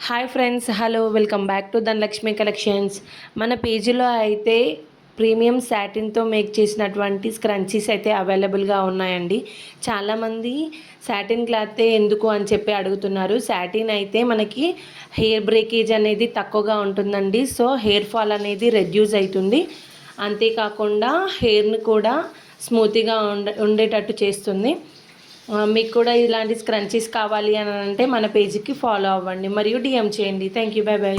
Hi friends, hello, welcome back to Dhanalakshmi collections. మన పేజీలో అయితే ప్రీమియం సాటిన్తో మేక్ చేసినటువంటి స్క్రంచీస్ అయితే అవైలబుల్గా ఉన్నాయండి. చాలామంది సాటిన్ క్లాతే ఎందుకు అని చెప్పి అడుగుతున్నారు. సాటిన్ అయితే మనకి హెయిర్ బ్రేకేజ్ అనేది తక్కువగా ఉంటుందండి. సో హెయిర్ ఫాల్ అనేది రెడ్యూస్ అవుతుంది. అంతేకాకుండా హెయిర్ని కూడా స్మూత్గా ఉండేటట్టు చేస్తుంది. మీకు కూడా ఇలాంటి స్క్రంచీస్ కావాలి అని అంటే మన పేజీకి ఫాలో అవ్వండి మరియు డిఎం చేయండి. Thank you, by by.